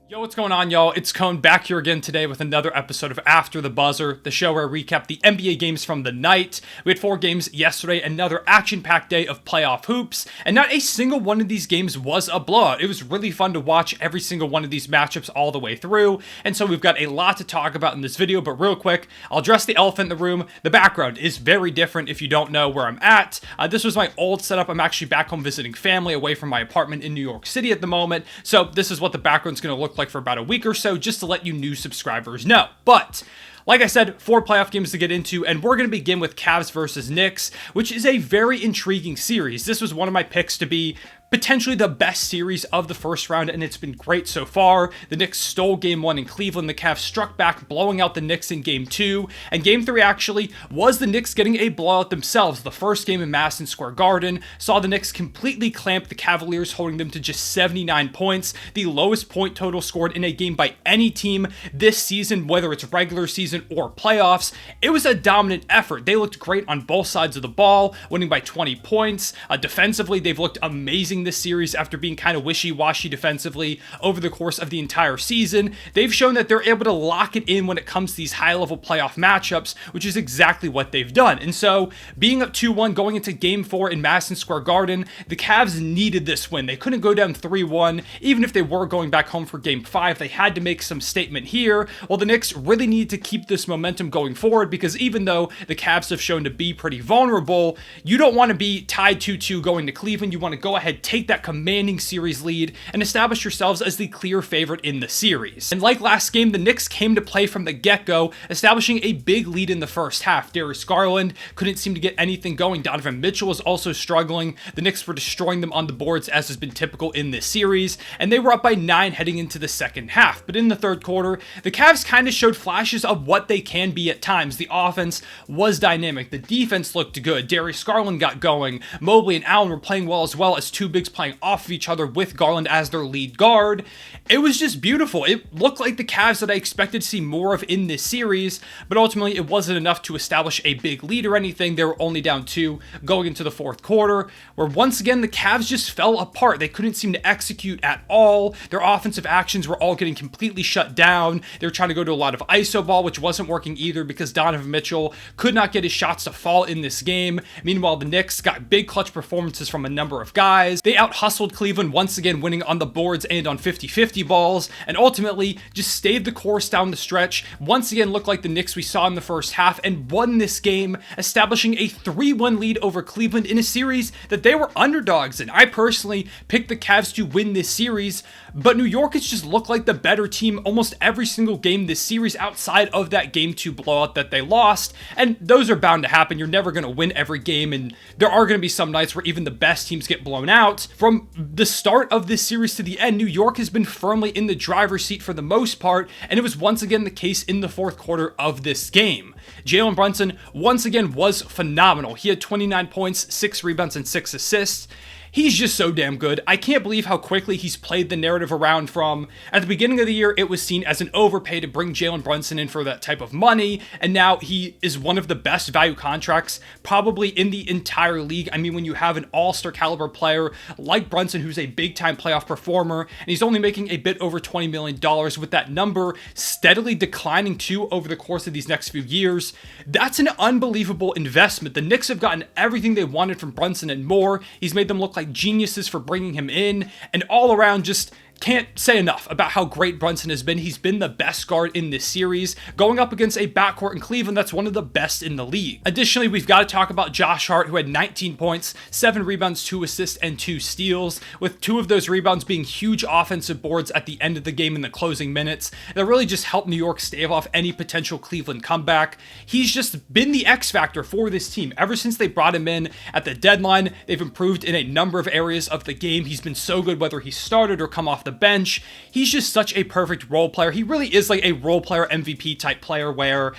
Yo, what's going on, y'all? It's Cone back here again today with another episode of After the Buzzer, the show where I recap the NBA games from the night. We had 4 games yesterday, another action-packed day of playoff hoops, and not a single one of these games was a blowout. It was really fun to watch every single one of these matchups all the way through, and so we've got a lot to talk about in this video, but real quick, I'll address the elephant in the room. The background is very different if you don't know where I'm at. This was my old setup. I'm actually back home visiting family away from my apartment in New York City at the moment, so this is what the background's going to look like for about a week or so, just to let you new subscribers know. But like I said, 4 playoff games to get into, and we're going to begin with Cavs versus Knicks, which is a very intriguing series. This was one of my picks to be potentially the best series of the first round, and it's been great so far. The Knicks stole Game 1 in Cleveland. The Cavs struck back, blowing out the Knicks in Game 2. And Game 3 actually was the Knicks getting a blowout themselves. The first game in Madison Square Garden saw the Knicks completely clamp the Cavaliers, holding them to just 79 points, the lowest point total scored in a game by any team this season, whether it's regular season or playoffs. It was a dominant effort. They looked great on both sides of the ball, winning by 20 points. Defensively, they've looked amazing this series after being kind of wishy-washy defensively over the course of the entire season. They've shown that they're able to lock it in when it comes to these high-level playoff matchups, which is exactly what they've done. And so, being up 2-1 going into Game 4 in Madison Square Garden, the Cavs needed this win. They couldn't go down 3-1. Even if they were going back home for Game 5, they had to make some statement here. Well, the Knicks really need to keep this momentum going forward, because even though the Cavs have shown to be pretty vulnerable, you don't want to be tied 2-2 going to Cleveland. You want to go ahead, take that commanding series lead, and establish yourselves as the clear favorite in the series. And like last game, the Knicks came to play from the get-go, establishing a big lead in the first half. Darius Garland couldn't seem to get anything going. Donovan Mitchell was also struggling. The Knicks were destroying them on the boards, as has been typical in this series, and they were up by 9 heading into the second half. But in the third quarter, the Cavs kind of showed flashes of what they can be at times. The offense was dynamic. The defense looked good. Darius Garland got going. Mobley and Allen were playing well, as well as two bigs playing off of each other with Garland as their lead guard. It was just beautiful. It looked like the Cavs that I expected to see more of in this series, but ultimately it wasn't enough to establish a big lead or anything. They were only down 2 going into the fourth quarter, where once again the Cavs just fell apart. They couldn't seem to execute at all. Their offensive actions were all getting completely shut down. They were trying to go to a lot of ISO ball, which wasn't working either because Donovan Mitchell could not get his shots to fall in this game. Meanwhile, the Knicks got big clutch performances from a number of guys. They out-hustled Cleveland, once again winning on the boards and on 50-50 balls, and ultimately just stayed the course down the stretch. Once again looked like the Knicks we saw in the first half and won this game, establishing a 3-1 lead over Cleveland in a series that they were underdogs in. I personally picked the Cavs to win this series, but New York has just looked like the better team almost every single game this series outside of that Game 2 blowout that they lost, and those are bound to happen. You're never going to win every game, and there are going to be some nights where even the best teams get blown out. From the start of this series to the end, New York has been firmly in the driver's seat for the most part, and it was once again the case in the fourth quarter of this game. Jalen Brunson once again was phenomenal. He had 29 points, 6 rebounds, and 6 assists. He's just so damn good. I can't believe how quickly he's played the narrative around from, at the beginning of the year, it was seen as an overpay to bring Jalen Brunson in for that type of money, and now he is one of the best value contracts probably in the entire league. I mean, when you have an all-star caliber player like Brunson, who's a big-time playoff performer, and he's only making a bit over $20 million, with that number steadily declining too over the course of these next few years, that's an unbelievable investment. The Knicks have gotten everything they wanted from Brunson and more. He's made them look like geniuses for bringing him in, and all around just can't say enough about how great Brunson has been. He's been the best guard in this series, going up against a backcourt in Cleveland that's one of the best in the league. Additionally, we've got to talk about Josh Hart, who had 19 points, 7 rebounds, 2 assists, and 2 steals, with 2 of those rebounds being huge offensive boards at the end of the game in the closing minutes that really just helped New York stave off any potential Cleveland comeback. He's just been the X factor for this team. Ever since they brought him in at the deadline, they've improved in a number of areas of the game. He's been so good whether he started or come off the bench. He's just such a perfect role player. He really is like a role player MVP type player where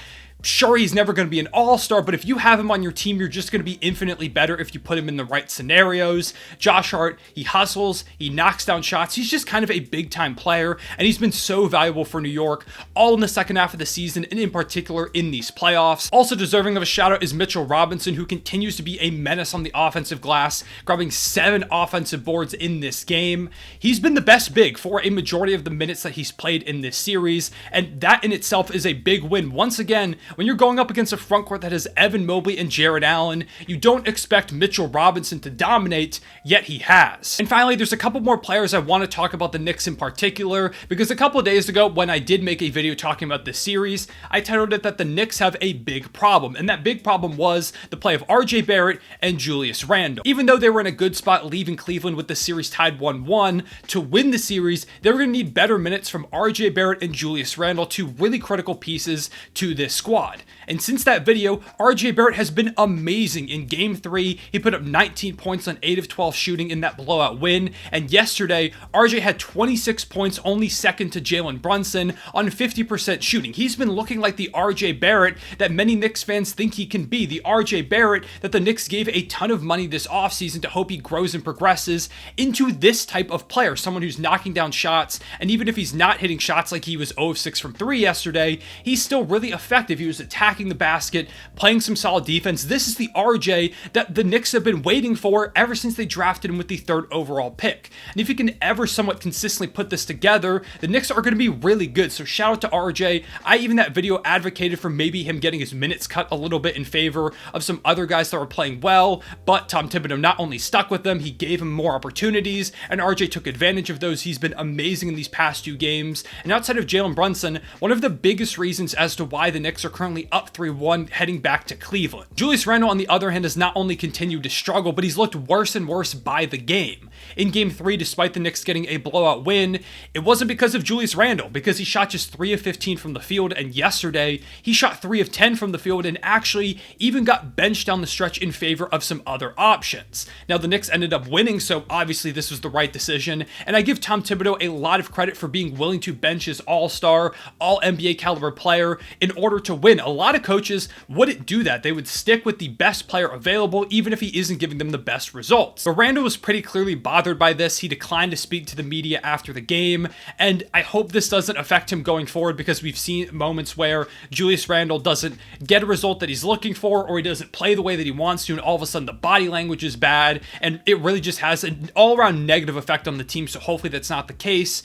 Sure, he's never going to be an all-star, but if you have him on your team, you're just going to be infinitely better if you put him in the right scenarios. Josh Hart, he hustles, he knocks down shots, he's just kind of a big-time player, and he's been so valuable for New York, all in the second half of the season, and in particular in these playoffs. Also deserving of a shout-out is Mitchell Robinson, who continues to be a menace on the offensive glass, grabbing 7 offensive boards in this game. He's been the best big for a majority of the minutes that he's played in this series, and that in itself is a big win. Once again, when you're going up against a front court that has Evan Mobley and Jared Allen, you don't expect Mitchell Robinson to dominate, yet he has. And finally, there's a couple more players I want to talk about the Knicks in particular, because a couple of days ago, when I did make a video talking about this series, I titled it that the Knicks have a big problem, and that big problem was the play of RJ Barrett and Julius Randle. Even though they were in a good spot leaving Cleveland with the series tied 1-1, to win the series, they were going to need better minutes from RJ Barrett and Julius Randle, two really critical pieces to this squad. And since that video, RJ Barrett has been amazing in Game 3. He put up 19 points on 8 of 12 shooting in that blowout win. And yesterday, RJ had 26 points, only second to Jalen Brunson, on 50% shooting. He's been looking like the RJ Barrett that many Knicks fans think he can be. The RJ Barrett that the Knicks gave a ton of money this offseason to hope he grows and progresses into this type of player. Someone who's knocking down shots, and even if he's not hitting shots like he was 0 of 6 from 3 yesterday, he's still really effective. He was attacking the basket, playing some solid defense. This is the RJ that the Knicks have been waiting for ever since they drafted him with the 3rd overall pick. And if he can ever somewhat consistently put this together, the Knicks are going to be really good. So shout out to RJ. I even that video advocated for maybe him getting his minutes cut a little bit in favor of some other guys that were playing well, but Tom Thibodeau not only stuck with them, he gave him more opportunities, and RJ took advantage of those. He's been amazing in these past 2 games. And outside of Jalen Brunson, one of the biggest reasons as to why the Knicks are currently up 3-1 heading back to Cleveland. Julius Randle, on the other hand, has not only continued to struggle, but he's looked worse and worse by the game. In Game 3, despite the Knicks getting a blowout win, it wasn't because of Julius Randle, because he shot just 3 of 15 from the field, and yesterday, he shot 3 of 10 from the field and actually even got benched down the stretch in favor of some other options. Now, the Knicks ended up winning, so obviously this was the right decision, and I give Tom Thibodeau a lot of credit for being willing to bench his all-star, all-NBA caliber player in order to win. A lot of coaches wouldn't do that. They would stick with the best player available, even if he isn't giving them the best results. But Randle was pretty clearly bothered by this. He declined to speak to the media after the game, and I hope this doesn't affect him going forward, because we've seen moments where Julius Randle doesn't get a result that he's looking for, or he doesn't play the way that he wants to, and all of a sudden the body language is bad, and it really just has an all-around negative effect on the team, so hopefully that's not the case.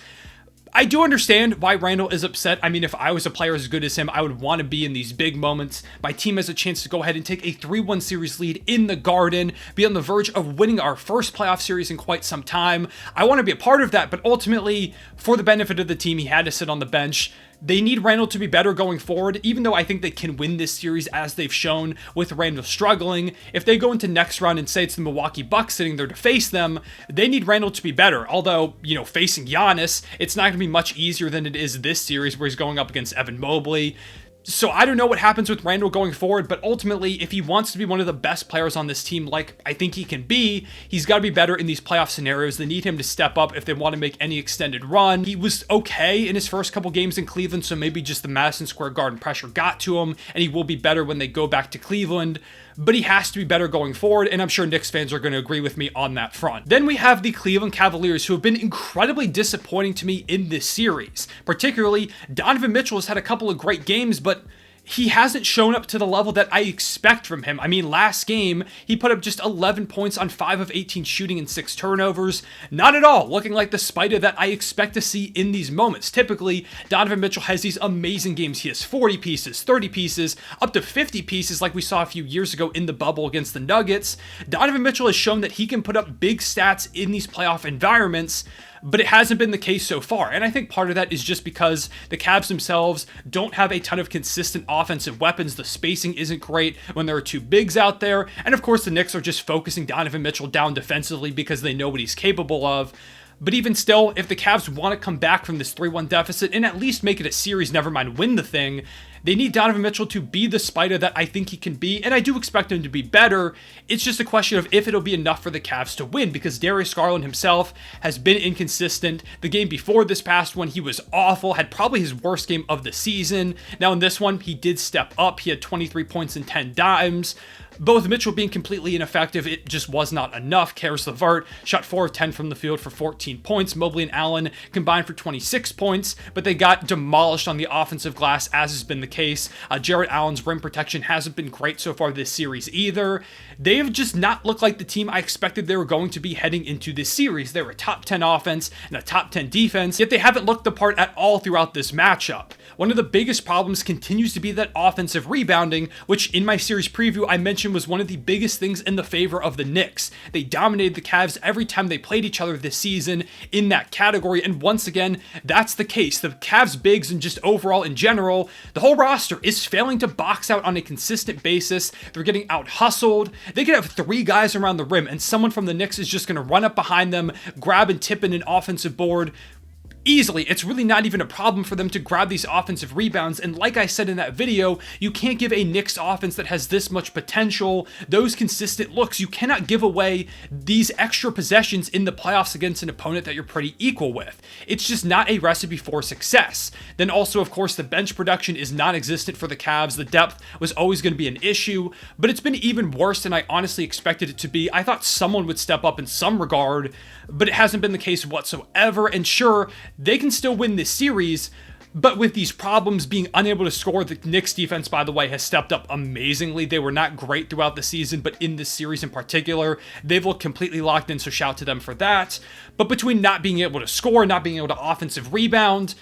I do understand why Randle is upset. I mean, if I was a player as good as him, I would want to be in these big moments. My team has a chance to go ahead and take a 3-1 series lead in the Garden, be on the verge of winning our first playoff series in quite some time. I want to be a part of that, but ultimately, for the benefit of the team, he had to sit on the bench. They need Randle to be better going forward, even though I think they can win this series as they've shown with Randle struggling. If they go into next round and say it's the Milwaukee Bucks sitting there to face them, they need Randle to be better. Although, facing Giannis, it's not going to be much easier than it is this series where he's going up against Evan Mobley. So I don't know what happens with Randle going forward, but ultimately, if he wants to be one of the best players on this team, like I think he can be, he's got to be better in these playoff scenarios. They need him to step up if they want to make any extended run. He was okay in his first couple games in Cleveland, so maybe just the Madison Square Garden pressure got to him, and he will be better when they go back to Cleveland. But he has to be better going forward, and I'm sure Knicks fans are going to agree with me on that front. Then we have the Cleveland Cavaliers, who have been incredibly disappointing to me in this series. Particularly, Donovan Mitchell has had a couple of great games, but he hasn't shown up to the level that I expect from him. I mean, last game, he put up just 11 points on 5 of 18 shooting and 6 turnovers. Not at all looking like the Spider that I expect to see in these moments. Typically, Donovan Mitchell has these amazing games. He has 40 pieces, 30 pieces, up to 50 pieces like we saw a few years ago in the bubble against the Nuggets. Donovan Mitchell has shown that he can put up big stats in these playoff environments, but it hasn't been the case so far. And I think part of that is just because the Cavs themselves don't have a ton of consistent offensive weapons. The spacing isn't great when there are 2 bigs out there. And of course, the Knicks are just focusing Donovan Mitchell down defensively because they know what he's capable of. But even still, if the Cavs want to come back from this 3-1 deficit and at least make it a series, never mind win the thing, They need Donovan Mitchell to be the Spider that I think he can be, and I do expect him to be better. It's just a question of if it'll be enough for the Cavs to win, because Darius Garland himself has been inconsistent. The game before this past one, he was awful, had probably his worst game of the season. Now in this one, he did step up. He had 23 points and 10 dimes. Both Mitchell being completely ineffective, it just was not enough. Karis LeVert shot 4 of 10 from the field for 14 points. Mobley and Allen combined for 26 points, but they got demolished on the offensive glass, as has been the case. Jarrett Allen's rim protection hasn't been great so far this series either. They have just not looked like the team I expected they were going to be heading into this series. They were a top 10 offense and a top 10 defense, yet they haven't looked the part at all throughout this matchup. One of the biggest problems continues to be that offensive rebounding, which in my series preview I mentioned was one of the biggest things in the favor of the Knicks. They dominated the Cavs every time they played each other this season in that category, and once again, that's the case. The Cavs bigs and just overall in general, the whole roster is failing to box out on a consistent basis. They're getting out hustled. They could have 3 guys around the rim, and someone from the Knicks is just going to run up behind them, grab and tip in an offensive board easily. It's really not even a problem for them to grab these offensive rebounds, and like I said in that video, you can't give a Knicks offense that has this much potential those consistent looks. You cannot give away these extra possessions in the playoffs against an opponent that you're pretty equal with. It's just not a recipe for success. Then also, of course, the bench production is non-existent for the Cavs. The depth was always going to be an issue, but it's been even worse than I honestly expected it to be. I thought someone would step up in some regard, but it hasn't been the case whatsoever, and sure, they can still win this series, but with these problems being unable to score, the Knicks defense, by the way, has stepped up amazingly. They were not great throughout the season, but in this series in particular, they've looked completely locked in, so shout to them for that. But between not being able to score, not being able to offensive rebound,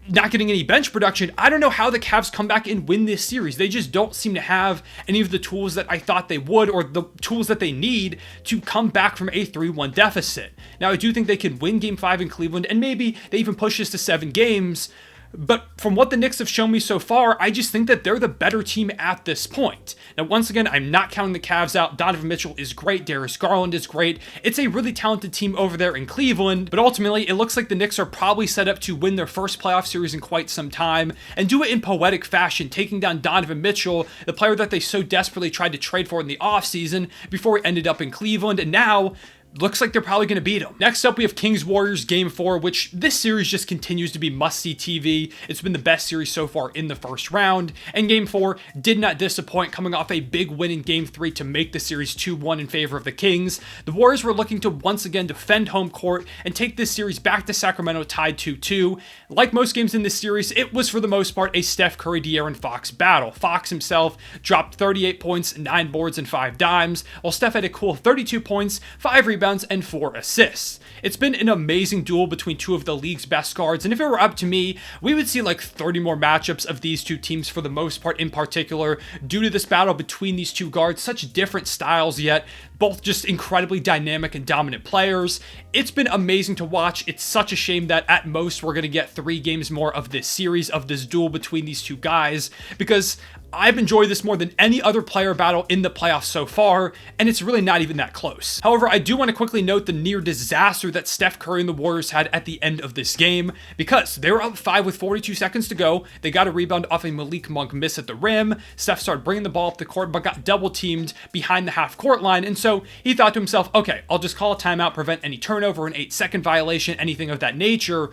not getting any bench production, I don't know how the Cavs come back and win this series. They just don't seem to have any of the tools that I thought they would, or the tools that they need to come back from a 3-1 deficit. Now, I do think they can win Game 5 in Cleveland, and maybe they even push this to 7 games, but from what the Knicks have shown me so far, I just think that they're the better team at this point. Now, once again, I'm not counting the Cavs out. Donovan Mitchell is great. Darius Garland is great. It's a really talented team over there in Cleveland, but ultimately, it looks like the Knicks are probably set up to win their first playoff series in quite some time and do it in poetic fashion, taking down Donovan Mitchell, the player that they so desperately tried to trade for in the offseason before he ended up in Cleveland, and now looks like they're probably going to beat them. Next up, we have Kings-Warriors Game 4, which this series just continues to be must-see TV. It's been the best series so far in the first round, and Game 4 did not disappoint, coming off a big win in Game 3 to make the series 2-1 in favor of the Kings. The Warriors were looking to once again defend home court and take this series back to Sacramento tied 2-2. Like most games in this series, it was for the most part a Steph Curry, De'Aaron Fox battle. Fox himself dropped 38 points, 9 boards, and 5 dimes, while Steph had a cool 32 points, 5 rebounds, and 4 assists. It's been an amazing duel between two of the league's best guards, and if it were up to me, we would see like 30 more matchups of these two teams for the most part in particular, due to this battle between these two guards, such different styles, yet both just incredibly dynamic and dominant players. It's been amazing to watch. It's such a shame that at most we're going to get 3 games more of this series, of this duel between these two guys, because I've enjoyed this more than any other player battle in the playoffs so far, and it's really not even that close. However, I do want to quickly note the near disaster that Steph Curry and the Warriors had at the end of this game, because they were up 5 with 42 seconds to go. They got a rebound off a Malik Monk miss at the rim. Steph started bringing the ball up the court, but got double teamed behind the half-court line, and so he thought to himself, okay, I'll just call a timeout, prevent any turnover, an 8-second violation, anything of that nature.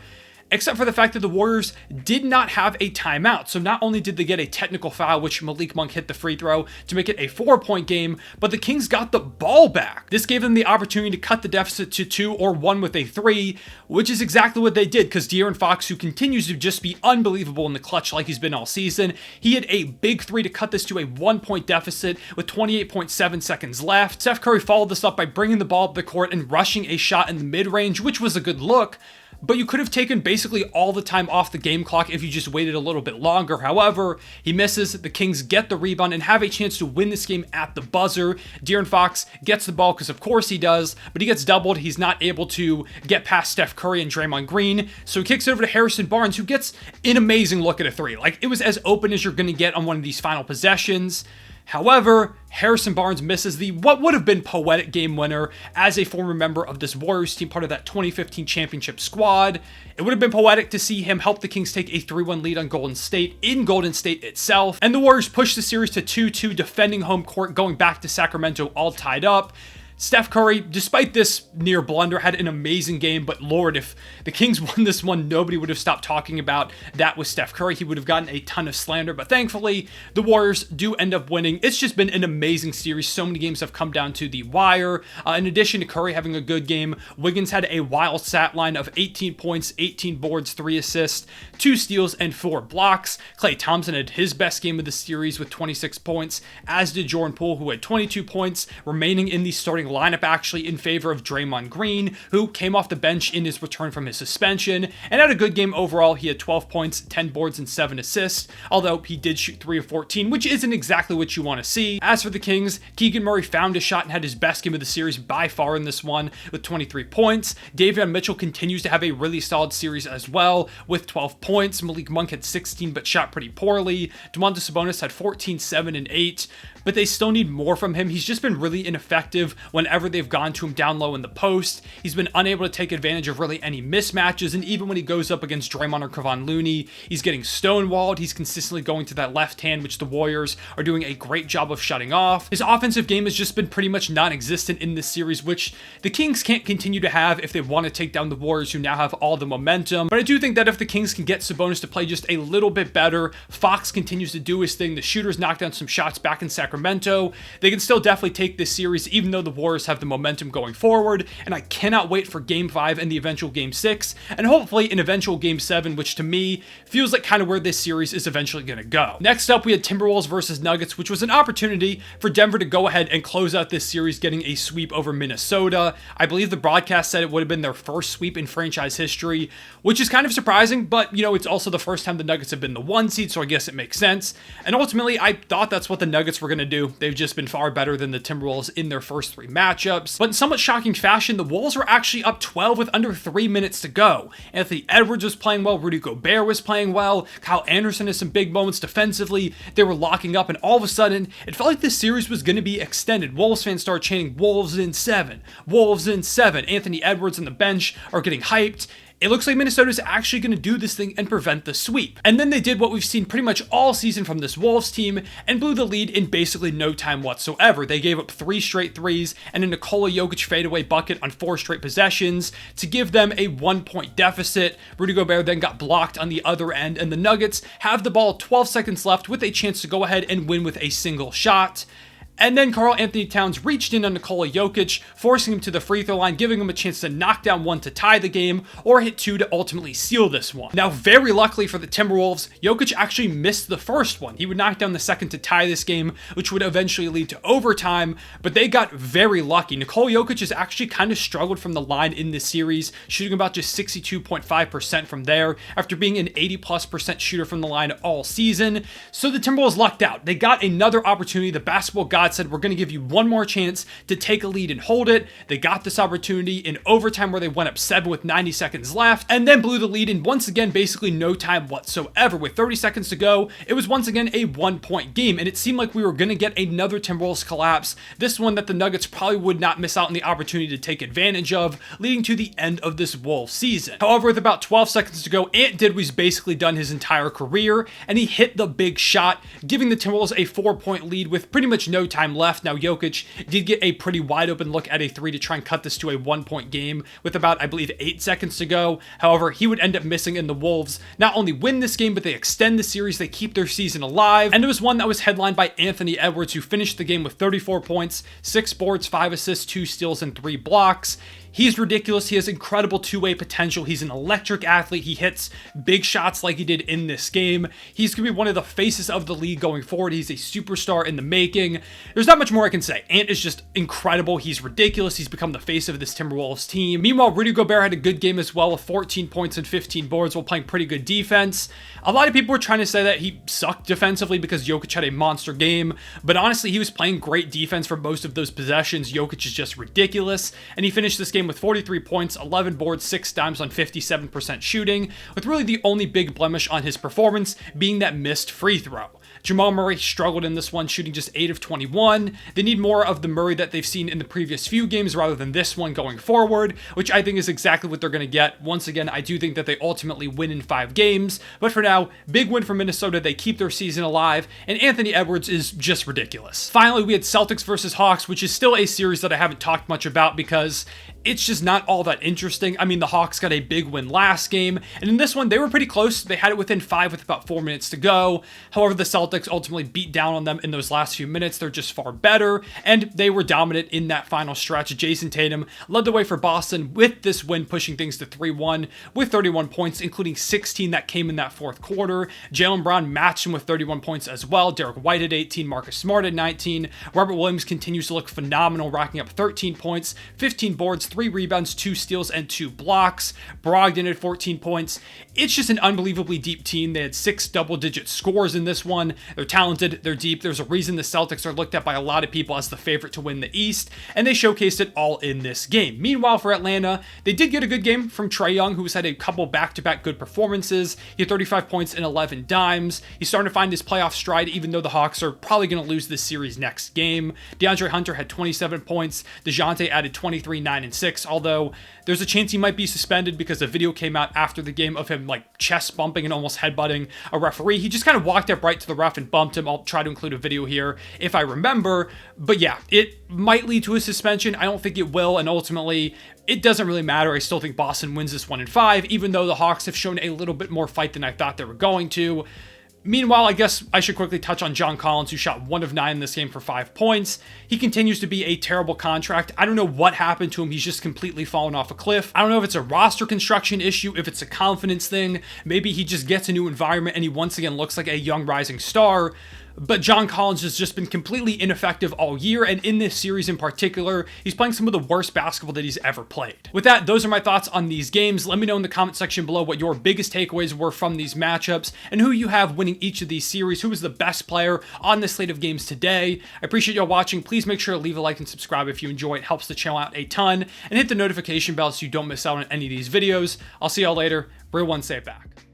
Except for the fact that the Warriors did not have a timeout. So not only did they get a technical foul, which Malik Monk hit the free throw to make it a 4-point game, but the Kings got the ball back. This gave them the opportunity to cut the deficit to 2 or 1 with a 3, which is exactly what they did, because De'Aaron Fox, who continues to just be unbelievable in the clutch like he's been all season, he had a big 3 to cut this to a 1-point deficit with 28.7 seconds left. Steph Curry followed this up by bringing the ball up the court and rushing a shot in the mid-range, which was a good look, but you could have taken basically all the time off the game clock if you just waited a little bit longer. However, he misses, the Kings get the rebound and have a chance to win this game at the buzzer. De'Aaron Fox gets the ball, because of course he does, but he gets doubled. He's not able to get past Steph Curry and Draymond Green, so he kicks it over to Harrison Barnes, who gets an amazing look at a 3. Like, it was as open as you're going to get on one of these final possessions. However, Harrison Barnes misses the what would have been poetic game winner as a former member of this Warriors team, part of that 2015 championship squad. It would have been poetic to see him help the Kings take a 3-1 lead on Golden State in Golden State itself, and the Warriors pushed the series to 2-2, defending home court, going back to Sacramento all tied up. Steph Curry, despite this near blunder, had an amazing game, but Lord, if the Kings won this one, nobody would have stopped talking about that with Steph Curry. He would have gotten a ton of slander, but thankfully, the Warriors do end up winning. It's just been an amazing series. So many games have come down to the wire. In addition to Curry having a good game, Wiggins had a wild stat line of 18 points, 18 boards, 3 assists, 2 steals, and 4 blocks. Klay Thompson had his best game of the series with 26 points, as did Jordan Poole, who had 22 points, remaining in the starting lineup actually in favor of Draymond Green, who came off the bench in his return from his suspension and had a good game overall. He had 12 points, 10 boards, and 7 assists, although he did shoot 3 of 14, which isn't exactly what you want to see. As for the Kings, Keegan Murray found his shot and had his best game of the series by far in this one with 23 points. Davion Mitchell continues to have a really solid series as well with 12 points. Malik Monk had 16 but shot pretty poorly. Domantas Sabonis had 14, 7, and 8, but they still need more from him. He's just been really ineffective whenever they've gone to him down low in the post. He's been unable to take advantage of really any mismatches, and even when he goes up against Draymond or Kevon Looney, he's getting stonewalled. He's consistently going to that left hand, which the Warriors are doing a great job of shutting off. His offensive game has just been pretty much non-existent in this series, which the Kings can't continue to have if they want to take down the Warriors, who now have all the momentum. But I do think that if the Kings can get Sabonis to play just a little bit better, Fox continues to do his thing, the shooters knock down some shots back in Sacramento, they can still definitely take this series, even though the Warriors have the momentum going forward. And I cannot wait for Game 5 and the eventual Game 6, and hopefully an eventual Game 7, which to me feels like kind of where this series is eventually going to go. Next up, we had Timberwolves versus Nuggets, which was an opportunity for Denver to go ahead and close out this series, getting a sweep over Minnesota. I believe the broadcast said it would have been their first sweep in franchise history, which is kind of surprising, but it's also the first time the Nuggets have been the 1 seed, so I guess it makes sense. And ultimately, I thought that's what the Nuggets were going to do. They've just been far better than the Timberwolves in their first 3 matchups. But in somewhat shocking fashion, the Wolves were actually up 12 with under 3 minutes to go. Anthony Edwards was playing well, Rudy Gobert was playing well, Kyle Anderson has some big moments defensively, they were locking up, and all of a sudden, it felt like this series was going to be extended. Wolves fans started chanting, "Wolves in 7, Wolves in 7. Anthony Edwards and the bench are getting hyped. It looks like Minnesota's actually going to do this thing and prevent the sweep. And then they did what we've seen pretty much all season from this Wolves team and blew the lead in basically no time whatsoever. They gave up 3 straight threes and a Nikola Jokic fadeaway bucket on 4 straight possessions to give them a 1-point deficit. Rudy Gobert then got blocked on the other end, and the Nuggets have the ball 12 seconds left with a chance to go ahead and win with a single shot. And then Karl Anthony Towns reached in on Nikola Jokic, forcing him to the free throw line, giving him a chance to knock down 1 to tie the game, or hit 2 to ultimately seal this one. Now, very luckily for the Timberwolves, Jokic actually missed the first one. He would knock down the second to tie this game, which would eventually lead to overtime, but they got very lucky. Nikola Jokic has actually kind of struggled from the line in this series, shooting about just 62.5% from there, after being an 80+% shooter from the line all season. So the Timberwolves lucked out. They got another opportunity. The basketball god said, "We're going to give you one more chance to take a lead and hold it." They got this opportunity in overtime where they went up 7 with 90 seconds left and then blew the lead in once again basically no time whatsoever. With 30 seconds to go, it was once again a 1-point game, and it seemed like we were going to get another Timberwolves collapse, this one that the Nuggets probably would not miss out on the opportunity to take advantage of, leading to the end of this Wolves season. However, with about 12 seconds to go, Ant Didwy's basically done his entire career, and he hit the big shot, giving the Timberwolves a 4-point lead with pretty much no time left. Now, Jokic did get a pretty wide open look at a 3 to try and cut this to a 1-point game with about, I believe, 8 seconds to go. However, he would end up missing, and the Wolves not only win this game, but they extend the series, they keep their season alive, and it was one that was headlined by Anthony Edwards, who finished the game with 34 points, 6 boards, 5 assists, 2 steals, and 3 blocks. He's ridiculous. He has incredible two-way potential. He's an electric athlete. He hits big shots like he did in this game. He's going to be one of the faces of the league going forward. He's a superstar in the making. There's not much more I can say. Ant is just incredible. He's ridiculous. He's become the face of this Timberwolves team. Meanwhile, Rudy Gobert had a good game as well with 14 points and 15 boards while playing pretty good defense. A lot of people were trying to say that he sucked defensively because Jokic had a monster game, but honestly, he was playing great defense for most of those possessions. Jokic is just ridiculous, and he finished this game with 43 points, 11 boards, 6 dimes on 57% shooting, with really the only big blemish on his performance being that missed free throw. Jamal Murray struggled in this one, shooting just 8 of 21. They need more of the Murray that they've seen in the previous few games rather than this one going forward, which I think is exactly what they're going to get. Once again, I do think that they ultimately win in 5 games, but for now, big win for Minnesota. They keep their season alive, and Anthony Edwards is just ridiculous. Finally, we had Celtics versus Hawks, which is still a series that I haven't talked much about because it's just not all that interesting. I mean, the Hawks got a big win last game, and in this one, they were pretty close. They had it within 5 with about 4 minutes to go. However, the Celtics ultimately beat down on them in those last few minutes. They're just far better, and they were dominant in that final stretch. Jason Tatum led the way for Boston with this win, pushing things to 3-1 with 31 points, including 16 that came in that fourth quarter. Jaylen Brown matched him with 31 points as well. Derek White at 18, Marcus Smart at 19. Robert Williams continues to look phenomenal, racking up 13 points, 15 boards, 3 rebounds, 2 steals, and 2 blocks. Brogdon at 14 points. It's just an unbelievably deep team. They had 6 double-digit scores in this one. They're talented, they're deep. There's a reason the Celtics are looked at by a lot of people as the favorite to win the East, and they showcased it all in this game. Meanwhile, for Atlanta, they did get a good game from Trae Young, who's had a couple back-to-back good performances. He had 35 points and 11 dimes. He's starting to find his playoff stride, even though the Hawks are probably going to lose this series next game. DeAndre Hunter had 27 points. DeJounte added 23, 9, and 6, although there's a chance he might be suspended because a video came out after the game of him like chest bumping and almost headbutting a referee. He just kind of walked up right to the ref and bumped him. I'll try to include a video here if I remember. But yeah, it might lead to a suspension. I don't think it will, and ultimately it doesn't really matter. I still think Boston wins this one in 5, even though the Hawks have shown a little bit more fight than I thought they were going to. Meanwhile, I guess I should quickly touch on John Collins, who shot 1 of 9 in this game for 5 points. He continues to be a terrible contract. I don't know what happened to him. He's just completely fallen off a cliff. I don't know if it's a roster construction issue, if it's a confidence thing. Maybe he just gets a new environment and he once again looks like a young rising star. But John Collins has just been completely ineffective all year, and in this series in particular, he's playing some of the worst basketball that he's ever played. With that, those are my thoughts on these games. Let me know in the comment section below what your biggest takeaways were from these matchups, and who you have winning each of these series. Who was the best player on this slate of games today? I appreciate y'all watching. Please make sure to leave a like and subscribe if you enjoy. It helps the channel out a ton, and hit the notification bell so you don't miss out on any of these videos. I'll see y'all later. Real one, say it back.